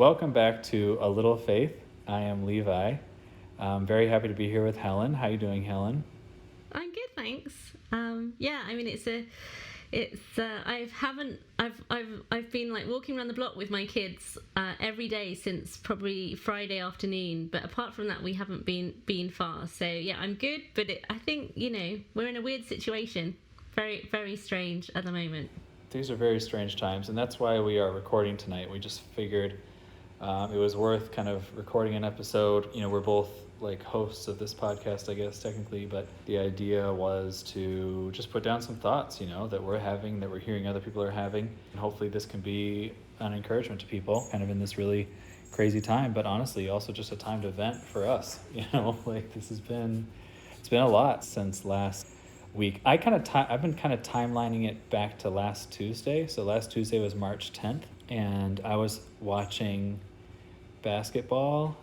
Welcome back to A Little Faith. I am Levi. I'm very happy to be here with Helen. How are you doing, Helen? I'm good, thanks. Yeah, I mean I've been like walking around the block with my kids every day since probably Friday afternoon. But apart from that, we haven't been far. So yeah, I'm good. But I think we're in a weird situation. Very very strange at the moment. These are very strange times, and that's why we are recording tonight. We just figured it was worth kind of recording an episode. We're both like hosts of this podcast, I guess, technically, but the idea was to just put down some thoughts, that we're having, that we're hearing other people are having. And hopefully this can be an encouragement to people kind of in this really crazy time, but honestly, also just a time to vent for us, like it's been a lot since last week. I've been kind of timelining it back to last Tuesday. So last Tuesday was March 10th, and I was watching basketball,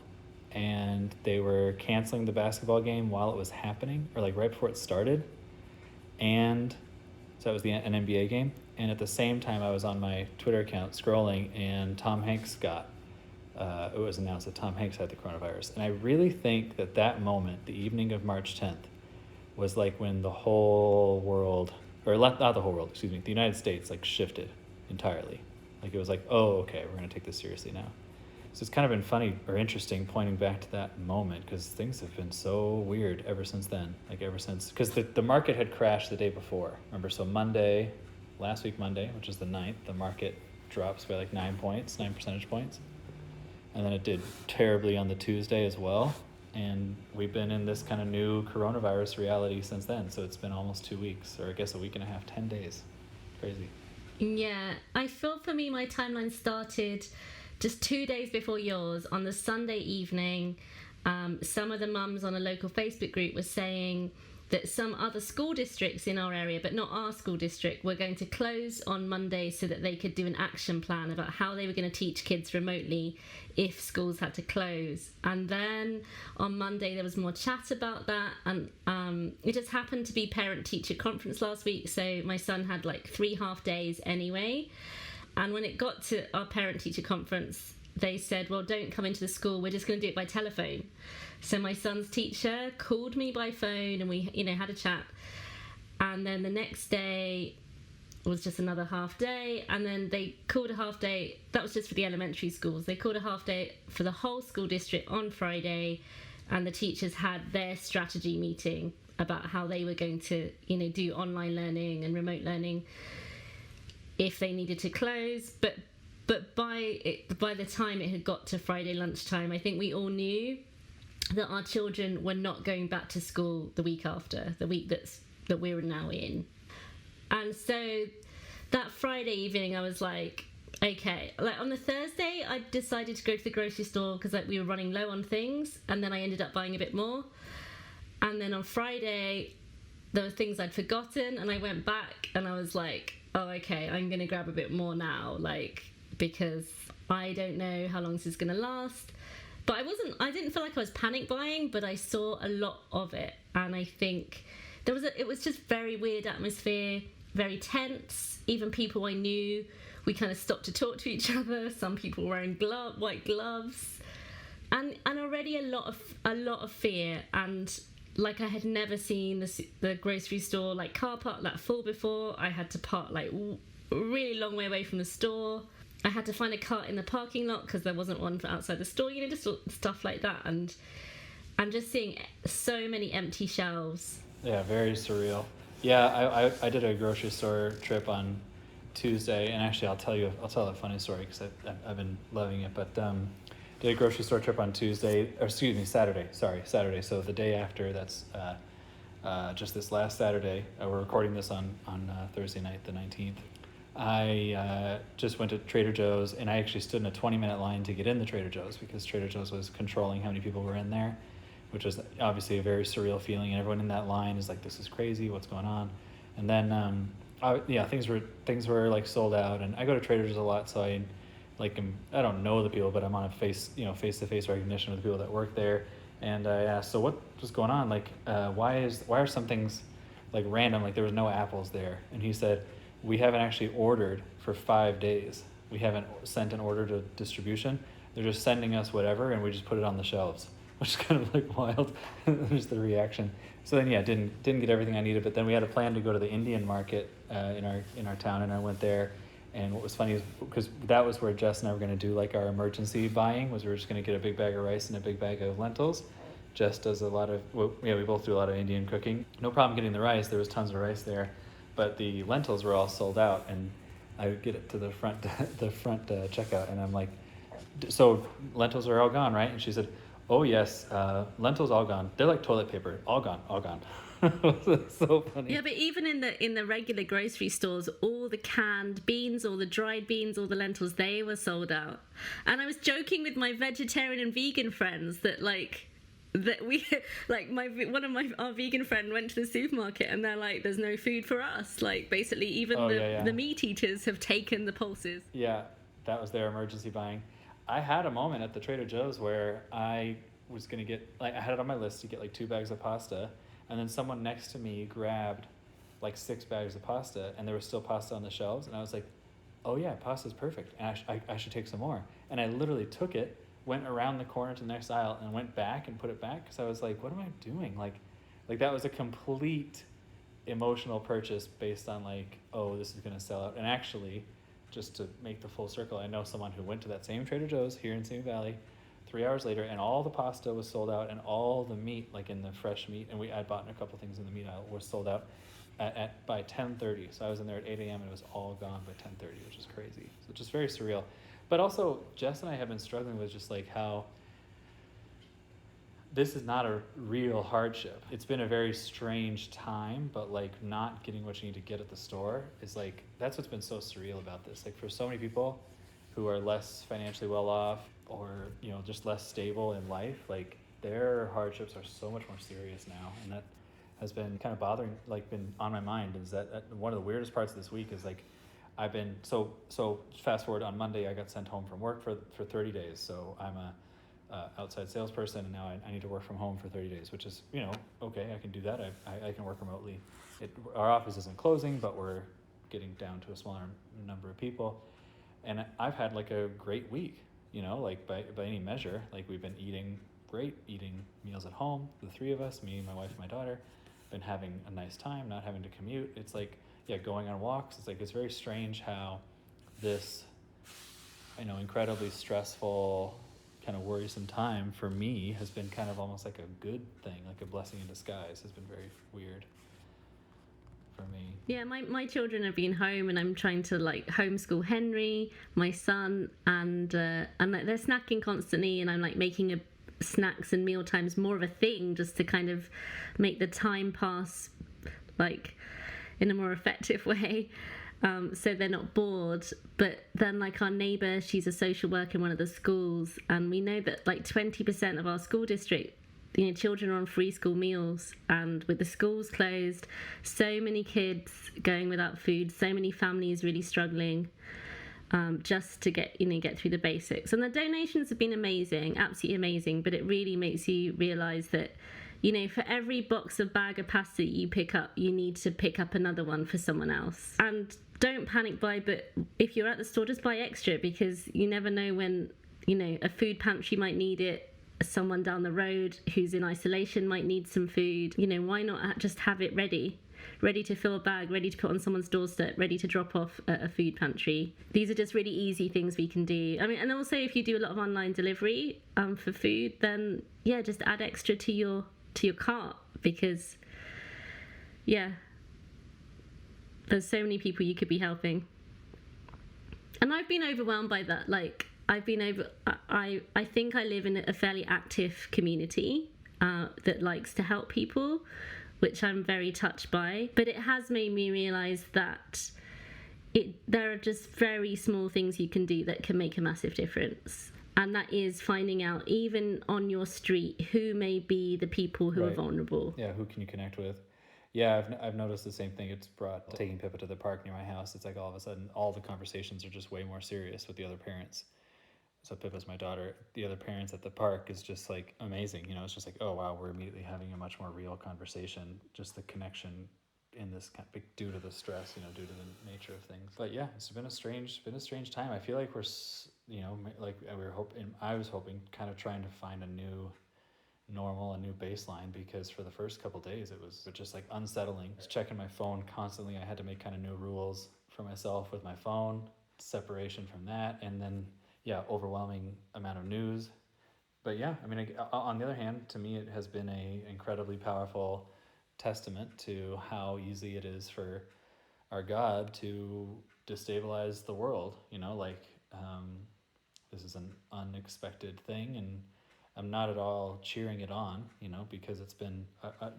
and they were canceling the basketball game while it was happening, or like right before it started. And so that was an NBA game. And at the same time, I was on my Twitter account scrolling, and Tom Hanks it was announced that Tom Hanks had the coronavirus. And I really think that moment, the evening of March 10th, was like when the whole world, or not the whole world, excuse me, the United States like shifted entirely. Like it was like, oh, okay, we're going to take this seriously now. So it's kind of been funny or interesting pointing back to that moment, because things have been so weird ever since then. Because the market had crashed the day before. Remember, so last week Monday, which is the 9th, the market drops by like 9 percentage points. And then it did terribly on the Tuesday as well. And we've been in this kind of new coronavirus reality since then. So it's been almost 2 weeks, or I guess a week and a half, 10 days. Crazy. Yeah, I feel for me my timeline started just 2 days before yours. On the Sunday evening, some of the mums on a local Facebook group were saying that some other school districts in our area, but not our school district, were going to close on Monday so that they could do an action plan about how they were going to teach kids remotely if schools had to close. And then on Monday there was more chat about that, and it just happened to be parent-teacher conference last week, so my son had like 3 half days anyway. And when it got to our parent-teacher conference, they said, well, don't come into the school, we're just going to do it by telephone. So my son's teacher called me by phone, and we, had a chat. And then the next day was just another half day. And then they called a half day. That was just for the elementary schools. They called a half day for the whole school district on Friday. And the teachers had their strategy meeting about how they were going to, do online learning and remote learning if they needed to close. But by the time it had got to Friday lunchtime, I think we all knew that our children were not going back to school the week after, the week that we're now in. And so that Friday evening, I was like, okay. Like on the Thursday, I decided to go to the grocery store because we were running low on things, and then I ended up buying a bit more. And then on Friday, there were things I'd forgotten, and I went back and I was like, oh, okay, I'm going to grab a bit more now, because I don't know how long this is going to last. But I didn't feel like I was panic buying, but I saw a lot of it. And I think it was just very weird atmosphere, very tense. Even people I knew, we kind of stopped to talk to each other. Some people were wearing white gloves, and already a lot of fear. And like I had never seen the grocery store like car park that full before. I had to park like a really long way away from the store. I had to find a cart in the parking lot because there wasn't one outside the store, just stuff like that. And I'm just seeing so many empty shelves. Yeah, very surreal. Yeah, I did a grocery store trip on Tuesday, and actually I'll tell a funny story because I've been loving it. But did a grocery store trip on Saturday. So the day after, that's just this last Saturday. We're recording this on Thursday night, the 19th. I just went to Trader Joe's, and I actually stood in a 20-minute line to get in the Trader Joe's because Trader Joe's was controlling how many people were in there, which was obviously a very surreal feeling. And everyone in that line is like, this is crazy, what's going on? And then, things were like sold out. And I go to Trader Joe's a lot, so I don't know the people, but I'm on a face-to-face recognition with the people that work there. And I asked, so what was going on? Like, why are some things like random? Like there was no apples there. And he said, we haven't actually ordered for 5 days. We haven't sent an order to distribution. they're just sending us whatever, and we just put it on the shelves, which is kind of like wild. Just the reaction. So then, yeah, didn't get everything I needed, but then we had a plan to go to the Indian market in our town, and I went there. And what was funny is because that was where Jess and I were going to do like our emergency buying, was we were just going to get a big bag of rice and a big bag of lentils. Jess does a lot of, well, yeah, we both do a lot of Indian cooking. No problem getting the rice. There was tons of rice there, but the lentils were all sold out. And I would get it to the front checkout, and I'm like, so lentils are all gone, right? And she said, oh yes, lentils all gone. They're like toilet paper, all gone, all gone. So funny. Yeah, but even in the regular grocery stores, all the canned beans, all the dried beans, all the lentils, they were sold out. And I was joking with my vegetarian and vegan friends that we like our vegan friend went to the supermarket and they're like, there's no food for us. Like basically even the meat eaters have taken the pulses. Yeah, that was their emergency buying. I had a moment at the Trader Joe's where I was gonna get, like, I had it on my list to get like 2 bags of pasta, and then someone next to me grabbed like 6 bags of pasta, and there was still pasta on the shelves, and I was like, oh yeah, pasta's perfect, and I should take some more. And I literally took it, went around the corner to the next aisle, and went back and put it back, because I was like, what am I doing? Like that was a complete emotional purchase based on like, oh, this is gonna sell out. And actually, just to make the full circle, I know someone who went to that same Trader Joe's here in Simi Valley 3 hours later, and all the pasta was sold out, and all the meat, like in the fresh meat, and I'd bought a couple things in the meat aisle, was sold out by 10:30. So I was in there at 8 a.m. and it was all gone by 10:30, which is crazy. So just very surreal. But also, Jess and I have been struggling with just like how this is not a real hardship. It's been a very strange time, but like not getting what you need to get at the store is like, that's what's been so surreal about this. Like for so many people who are less financially well off, or, you know, just less stable in life, like their hardships are so much more serious now. And that has been kind of bothering, like been on my mind, is that one of the weirdest parts of this week is like, I've been, so fast forward, on Monday, I got sent home from work for 30 days. So I'm a outside salesperson, and now I need to work from home for 30 days, which is, you know, okay, I can do that. I can work remotely. Our office isn't closing, but we're getting down to a smaller number of people. And I've had like a great week, you know, like by any measure. Like we've been eating meals at home, the 3 of us, me, my wife, and my daughter, been having a nice time, not having to commute. It's like, yeah, going on walks. It's like, it's very strange how this, you know, incredibly stressful, kind of worrisome time for me has been kind of almost like a good thing, like a blessing in disguise. Has been very weird for me. Yeah, my children have been home, and I'm trying to like homeschool Henry, my son, and like they're snacking constantly, and I'm like making snacks and meal times more of a thing, just to kind of make the time pass like in a more effective way. So they're not bored. But then like our neighbour, she's a social worker in one of the schools, and we know that like 20% of our school district, you know, children are on free school meals, and with the schools closed, so many kids going without food, so many families really struggling just to get through the basics. And the donations have been amazing, absolutely amazing, but it really makes you realise that, you know, for every box of bag of pasta you pick up, you need to pick up another one for someone else. And don't panic buy, but if you're at the store, just buy extra, because you never know when, you know, a food pantry might need it. Someone down the road who's in isolation might need some food. You know, why not just have it ready to fill a bag, ready to put on someone's doorstep, ready to drop off at a food pantry. These are just really easy things we can do. I mean, and also if you do a lot of online delivery for food, then yeah, just add extra to your cart, because yeah, there's so many people you could be helping. And I've been overwhelmed by that. Like I think I live in a fairly active community that likes to help people, which I'm very touched by. But it has made me realise that there are just very small things you can do that can make a massive difference. And that is finding out, even on your street, who may be the people who are vulnerable. Yeah, who can you connect with? Yeah, I've noticed the same thing. It's brought taking Pippa to the park near my house. It's like all of a sudden, all the conversations are just way more serious with the other parents. So Pippa's my daughter. The other parents at the park is just like amazing. You know, it's just like, oh wow, we're immediately having a much more real conversation. Just the connection in this kind of, due to the stress, you know, due to the nature of things. But yeah, it's been a strange time. I feel like like I was hoping, kind of trying to find a new normal, a new baseline, because for the first couple days it was just like unsettling. I was checking my phone constantly. I had to make kind of new rules for myself with my phone, separation from that, and then overwhelming amount of news. But yeah, I mean, on the other hand, to me it has been a incredibly powerful testament to how easy it is for our God to destabilize the world. This is an unexpected thing, and I'm not at all cheering it on, because it's been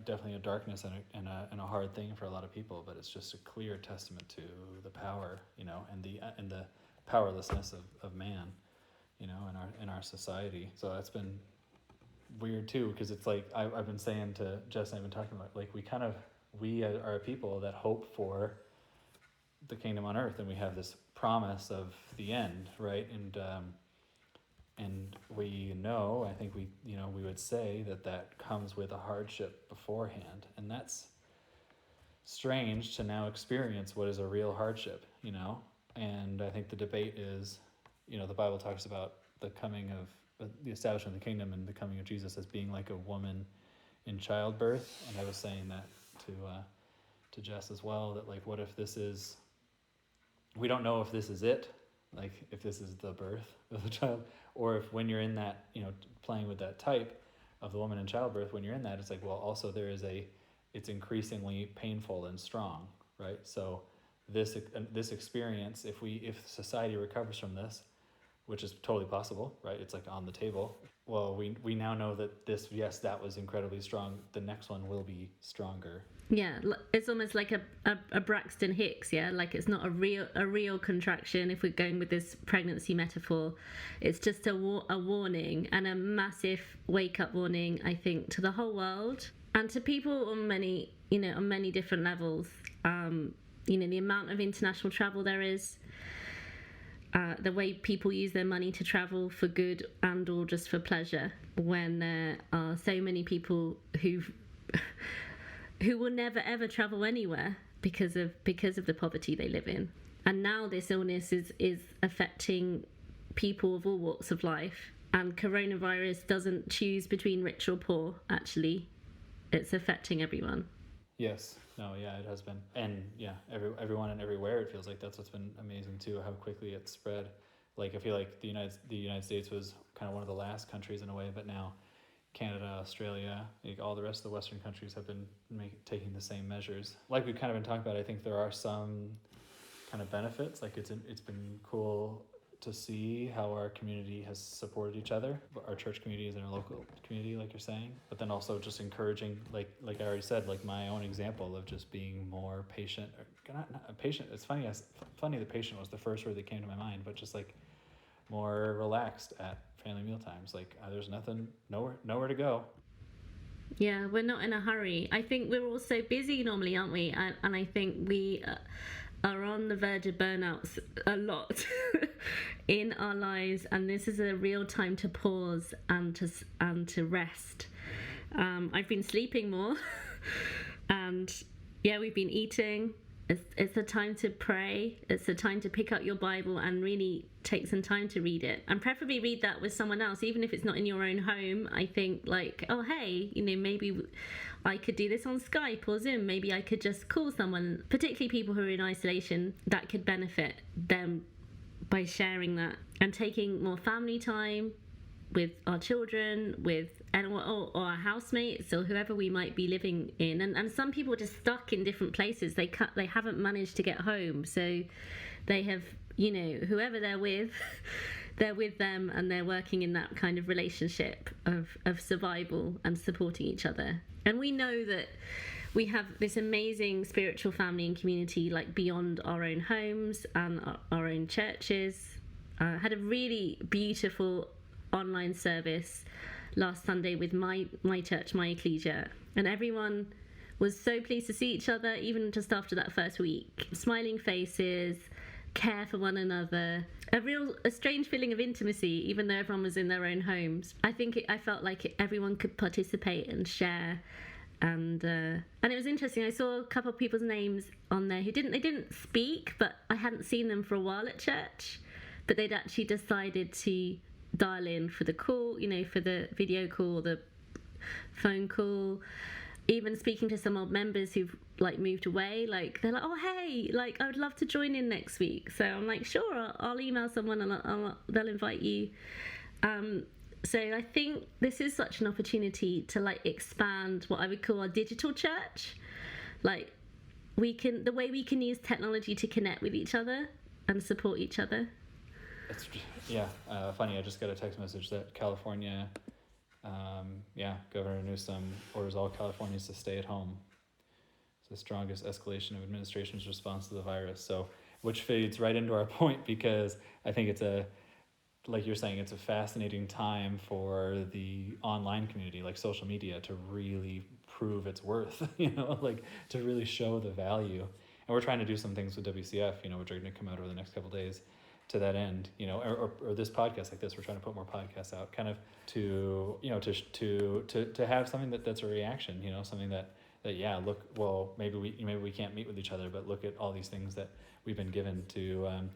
definitely a darkness and a hard thing for a lot of people. But it's just a clear testament to the power, and the powerlessness of man, in our society. So that's been weird too, because it's like I've been saying to Jess, and I've been talking about, like, we are a people that hope for the kingdom on earth, and we have this promise of the end, right? And we know, I think we would say that comes with a hardship beforehand, and that's strange to now experience what is a real hardship, and I think the debate is, the Bible talks about the coming of the establishment of the kingdom and the coming of Jesus as being like a woman in childbirth. And I was saying that to Jess as well, that, like, what if we don't know if this is it, like if this is the birth of the child, or if when you're in that, playing with that type of the woman in childbirth, when you're in that, it's like, well, also it's increasingly painful and strong, right? So this experience, if society recovers from this, which is totally possible, right? It's like on the table. Well, we now know that that was incredibly strong. The next one will be stronger. Yeah, it's almost like a Braxton Hicks, yeah? Like, it's not a real contraction, if we're going with this pregnancy metaphor. It's just a warning, and a massive wake-up warning, I think, to the whole world and to people on many different levels. The amount of international travel there is, the way people use their money to travel for good and or just for pleasure, when there are so many people who will never ever travel anywhere because of the poverty they live in. And now this illness is affecting people of all walks of life, and coronavirus doesn't choose between rich or poor. Actually, it's affecting everyone. Yes. No, yeah, it has been. And yeah, everyone and everywhere, it feels like that's what's been amazing too, how quickly it's spread. Like, I feel like the United States was kind of one of the last countries in a way, but now Canada, Australia, like all the rest of the Western countries have been taking the same measures. Like we've kind of been talking about, I think there are some kind of benefits. Like it's been cool to see how our community has supported each other, our church communities and our local community, like you're saying. But then also just encouraging, like I already said, like my own example of just being more patient. Or not patient. It's funny. The patient was the first word that came to my mind, but just like more relaxed at family meal times. Like there's nowhere to go. Yeah, we're not in a hurry. I think we're all so busy normally, aren't we? And I think we are on the verge of burnouts a lot in our lives, and this is a real time to pause and to rest. I've been sleeping more, and we've been eating. It's a time to pray. It's a time to pick up your Bible and really take some time to read it, and preferably read that with someone else, even if it's not in your own home. I think, like, oh hey, maybe I could do this on Skype or Zoom. Maybe I could just call someone, particularly people who are in isolation, that could benefit them by sharing that, and taking more family time with our children, with or our housemates, or whoever we might be living in. And some people are just stuck in different places. They haven't managed to get home, so they have, whoever they're with, they're with them, and they're working in that kind of relationship of survival and supporting each other. And we know that we have this amazing spiritual family and community, like beyond our own homes and our own churches. Had a really beautiful online service last Sunday with my church, my ecclesia, and everyone was so pleased to see each other, even just after that first week. Smiling faces, care for one another, a strange feeling of intimacy, even though everyone was in their own homes. I felt like everyone could participate and share, and it was interesting. I saw a couple of people's names on there who didn't speak, but I hadn't seen them for a while at church. but they'd actually decided to dial in for the call, for the video call, the phone call. Even speaking to some old members who've moved away, they're like, oh hey, I would love to join in next week. So I'm like, sure, I'll email someone and they'll invite you. So I think this is such an opportunity to expand what I would call our digital church. The way we can use technology to connect with each other and support each other. Funny. I just got a text message that California. Governor Newsom orders all Californians to stay at home. It's the strongest escalation of administration's response to the virus. So, which feeds right into our point, because I think it's like you're saying, it's a fascinating time for the online community, social media, to really prove its worth, to really show the value. And we're trying to do some things with WCF, which are going to come out over the next couple of days. To that end, or this podcast like this, we're trying to put more podcasts out, kind of to have something that's a reaction, something that look, well, maybe we can't meet with each other, but look at all these things that we've been given to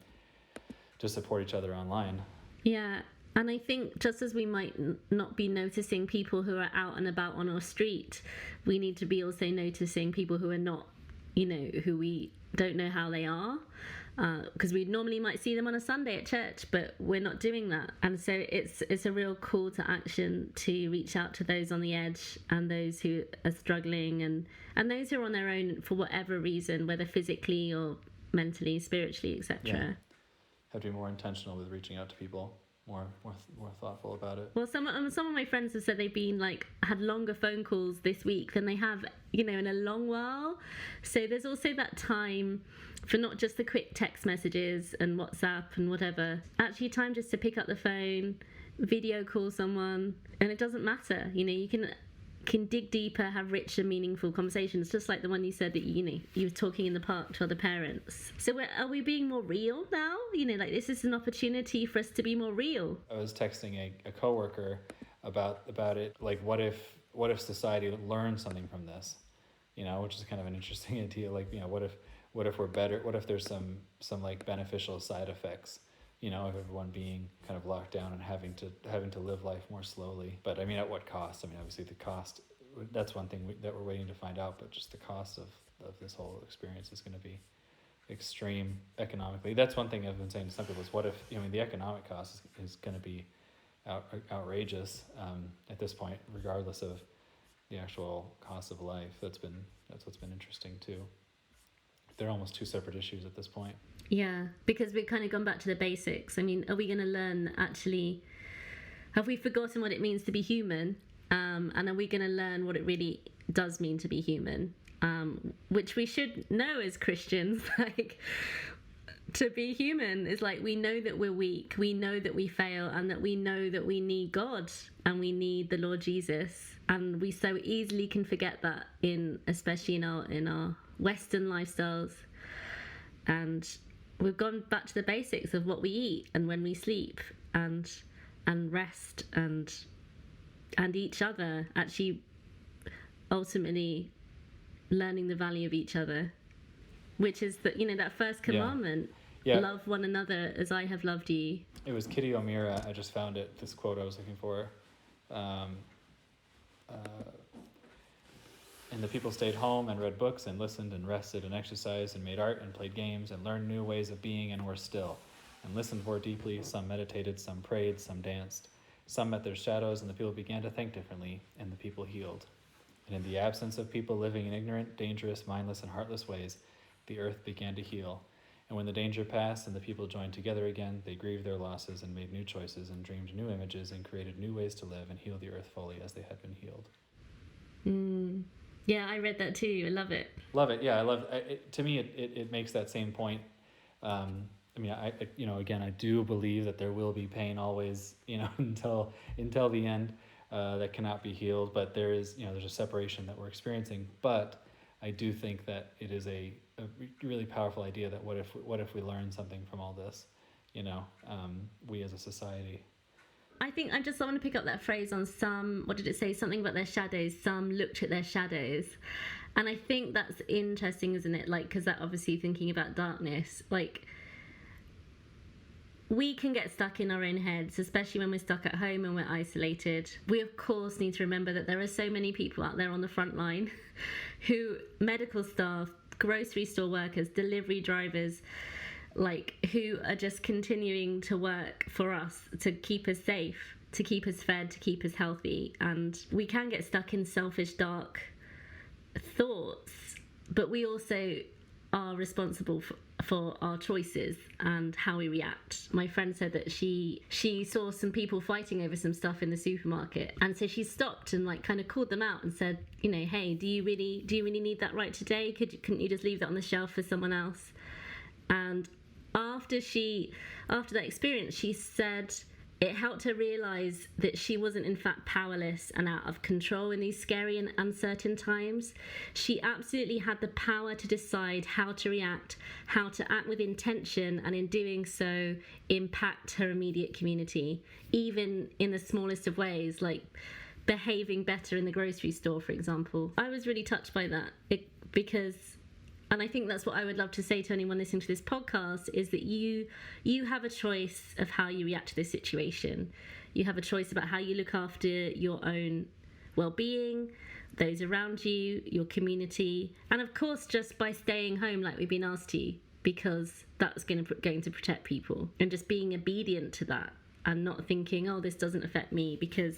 support each other online. Yeah, and I think just as we might not be noticing people who are out and about on our street, we need to be also noticing people who are not, who we don't know how they are. Because we normally might see them on a Sunday at church, but we're not doing that. And so it's a real call to action to reach out to those on the edge and those who are struggling and those who are on their own for whatever reason, whether physically or mentally, spiritually, etc. Yeah. Have to be more intentional with reaching out to people, more thoughtful about it. Well, some of my friends have said they've been had longer phone calls this week than they have, in a long while. So there's also that time for not just the quick text messages and WhatsApp and whatever, actually time just to pick up the phone, video call someone, and it doesn't matter. You can dig deeper, have richer, meaningful conversations, just like the one you said that you were talking in the park to other parents. So are we being more real now? This is an opportunity for us to be more real. I was texting a coworker about it. What if society learned something from this? Which is kind of an interesting idea. What if we're better? What if there's some beneficial side effects? Of everyone being kind of locked down and having to live life more slowly. But I mean, at what cost? I mean, obviously the cost, that's one thing that we're waiting to find out, but just the cost of this whole experience is going to be extreme economically. That's one thing I've been saying to some people is, what if, the economic cost is going to be outrageous at this point, regardless of the actual cost of life. That's what's been interesting too. They're almost two separate issues at this point. Yeah, because we've kind of gone back to the basics. I mean, are we going to learn actually, have we forgotten what it means to be human? And are we going to learn what it really does mean to be human? Which we should know as Christians, to be human is we know that we're weak, we know that we fail, and that we know that we need God and we need the Lord Jesus. And we so easily can forget that especially in our Western lifestyles. And we've gone back to the basics of what we eat and when we sleep and rest and each other, actually ultimately learning the value of each other, which is that first commandment. Yeah. Love one another as I have loved you. It was Kitty O'Meara. I just found it, this quote I was looking for. And the people stayed home and read books and listened and rested and exercised and made art and played games and learned new ways of being and were still and listened more deeply. Some meditated, some prayed, some danced. Some met their shadows, and the people began to think differently, and the people healed. And in the absence of people living in ignorant, dangerous, mindless, and heartless ways, the earth began to heal. And when the danger passed and the people joined together again, they grieved their losses and made new choices and dreamed new images and created new ways to live and heal the earth fully as they had been healed. Yeah, I read that too. I love it. Love it. Yeah, I love it. To me, it makes that same point. I mean, again, I do believe that there will be pain always, until the end, that cannot be healed. But there is, there's a separation that we're experiencing. But I do think that it is a really powerful idea that what if we learn something from all this, we as a society. I think I just want to pick up that phrase on some, what did it say? Something about their shadows. Some looked at their shadows. And I think that's interesting, isn't it? Because that obviously thinking about darkness, we can get stuck in our own heads, especially when we're stuck at home and we're isolated. We, of course, need to remember that there are so many people out there on the front line who, medical staff, grocery store workers, delivery drivers, like, who are just continuing to work for us to keep us safe, to keep us fed, to keep us healthy. And we can get stuck in selfish, dark thoughts, but we also are responsible for our choices and how we react. My friend said that she saw some people fighting over some stuff in the supermarket, and so she stopped and like kind of called them out and said, you know, hey, do you really need that right today? Couldn't you just leave that on the shelf for someone else? And after that experience, she said it helped her realize that she wasn't in fact powerless and out of control in these scary and uncertain times. She absolutely had the power to decide how to react, how to act with intention, and in doing so, impact her immediate community, even in the smallest of ways, like behaving better in the grocery store, for example. I was really touched by that because, and I think that's what I would love to say to anyone listening to this podcast, is that you have a choice of how you react to this situation. You have a choice about how you look after your own well-being, those around you, your community, and of course just by staying home like we've been asked to, because that's going to protect people, and just being obedient to that and not thinking, oh, this doesn't affect me, because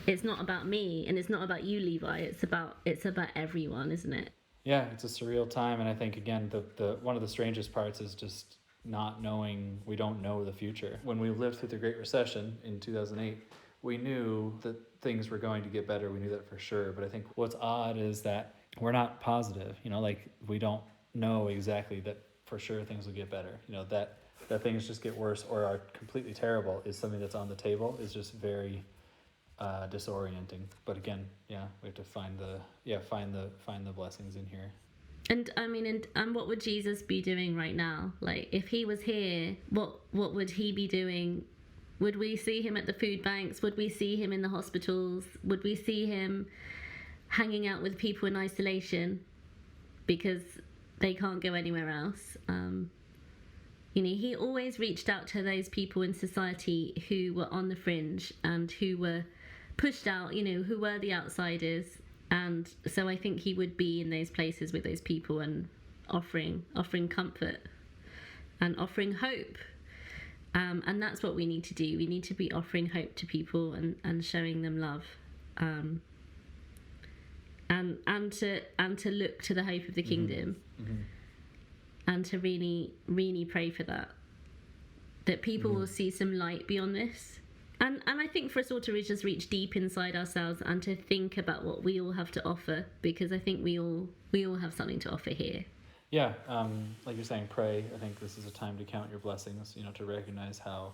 it's not about me and it's not about you, Levi. It's about everyone, isn't it? Yeah, it's a surreal time, and I think again the one of the strangest parts is just not knowing. We don't know the future. When we lived through the Great Recession in 2008, we knew that things were going to get better. We knew that for sure. But I think what's odd is that we're not positive. You know, like we don't know exactly that for sure things will get better. You know, that things just get worse or are completely terrible is something that's on the table. Is just very disorienting. But again, yeah, we have to find the blessings in here. And I mean, and what would Jesus be doing right now? Like, if he was here, what would he be doing? Would we see him at the food banks? Would we see him in the hospitals? Would we see him hanging out with people in isolation because they can't go anywhere else? You know, he always reached out to those people in society who were on the fringe and who were pushed out, you know, who were the outsiders. And so I think he would be in those places with those people and offering comfort and offering hope. And that's what we need to do. We need to be offering hope to people and showing them love. And to look to the hope of the kingdom. Mm-hmm. And to really, really pray for that people will see some light beyond this. And I think for us all to just reach deep inside ourselves and to think about what we all have to offer, because I think we all have something to offer here. Yeah, like you're saying, pray. I think this is a time to count your blessings, you know, to recognize how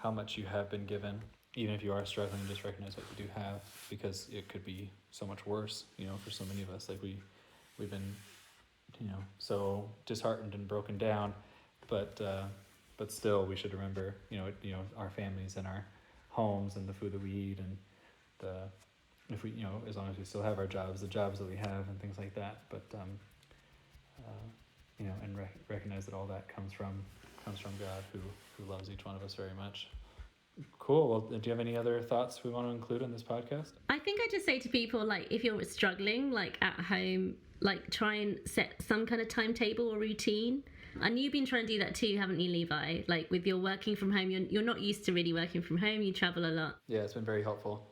much you have been given. Even if you are struggling, just recognize what you do have, because it could be so much worse, you know, for so many of us. Like we've been, you know, so disheartened and broken down, but still we should remember, you know, our families and our homes and the food that we eat, and if we, you know, as long as we still have our jobs, the jobs that we have and things like that. But you know, and recognize that all that comes from God, who loves each one of us very much. Cool. Well, do you have any other thoughts we want to include in this podcast? I think I just say to people, like, if you're struggling, like at home, like try and set some kind of timetable or routine. And you've been trying to do that too, haven't you, Levi? Like with your working from home, you're not used to really working from home. You travel a lot. Yeah, it's been very helpful,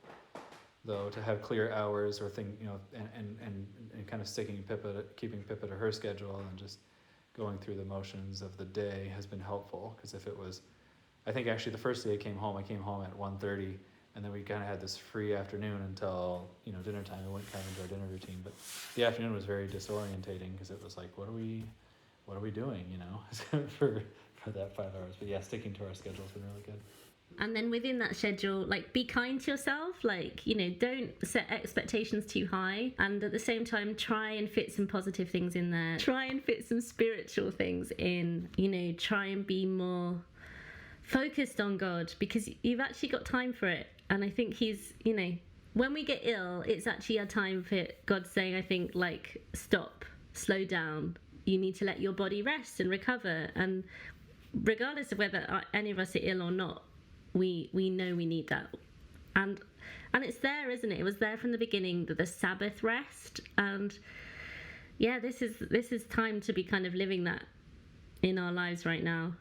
though, to have clear hours or you know, and kind of keeping Pippa to her schedule and just going through the motions of the day has been helpful. Because if it was, I think actually the first day I came home at 1:30, and then we kind of had this free afternoon until, you know, dinner time. We went kind of into our dinner routine, but the afternoon was very disorientating because it was like, what are we doing, you know, for that 5 hours. But yeah, sticking to our schedule has been really good. And then within that schedule, like, be kind to yourself. Like, you know, don't set expectations too high. And at the same time, try and fit some positive things in there. Try and fit some spiritual things in, you know, try and be more focused on God, because you've actually got time for it. And I think he's, you know, when we get ill, it's actually a time for God saying, I think, like, stop, slow down. You need to let your body rest and recover. And regardless of whether any of us are ill or not, we know we need that. And it's there, isn't it? It was there from the beginning, that the Sabbath rest. And yeah, this is time to be kind of living that in our lives right now.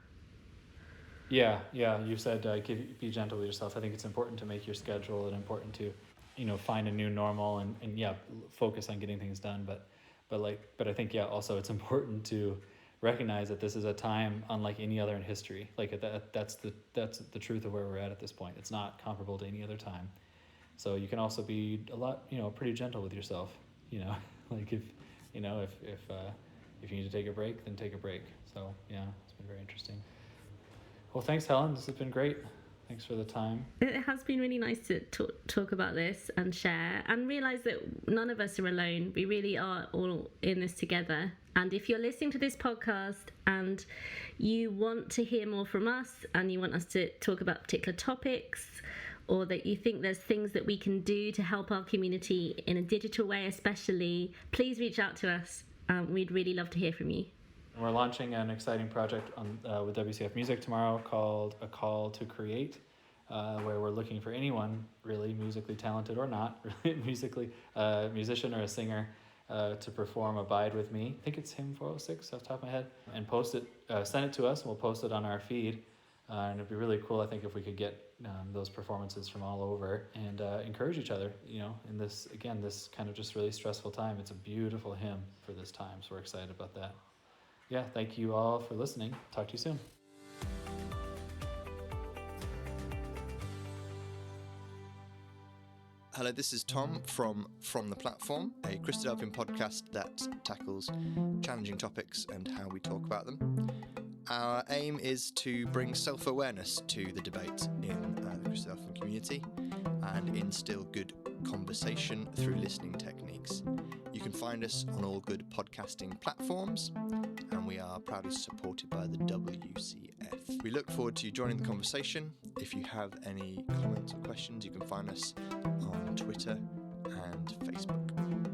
Yeah. You said be gentle with yourself. I think it's important to make your schedule and important to, find a new normal and focus on getting things done. But I think also it's important to recognize that this is a time unlike any other in history. Like that's the truth of where we're at this point. It's not comparable to any other time. So you can also be a lot, pretty gentle with yourself. Like if you need to take a break, then take a break. So yeah, it's been very interesting. Well, thanks, Helen. This has been great. Thanks for the time. It has been really nice to talk about this and share and realise that none of us are alone. We really are all in this together. And if you're listening to this podcast and you want to hear more from us and you want us to talk about particular topics, or that you think there's things that we can do to help our community in a digital way especially, please reach out to us. We'd really love to hear from you. We're launching an exciting project with WCF Music tomorrow called A Call to Create, where we're looking for anyone really musically talented or not, really musically, a musician or a singer, to perform Abide With Me. I think it's hymn 406 off the top of my head. And send it to us, and we'll post it on our feed. And it'd be really cool, I think, if we could get those performances from all over and encourage each other, in this kind of just really stressful time. It's a beautiful hymn for this time, so we're excited about that. Yeah, thank you all for listening. Talk to you soon. Hello, this is Tom from the Platform, a Christadelphian podcast that tackles challenging topics and how we talk about them. Our aim is to bring self-awareness to the debate in the Christadelphian community and instill good conversation through listening techniques. You can find us on all good podcasting platforms, and we are proudly supported by the WCF. We look forward to you joining the conversation. If you have any comments or questions, you can find us on Twitter and Facebook.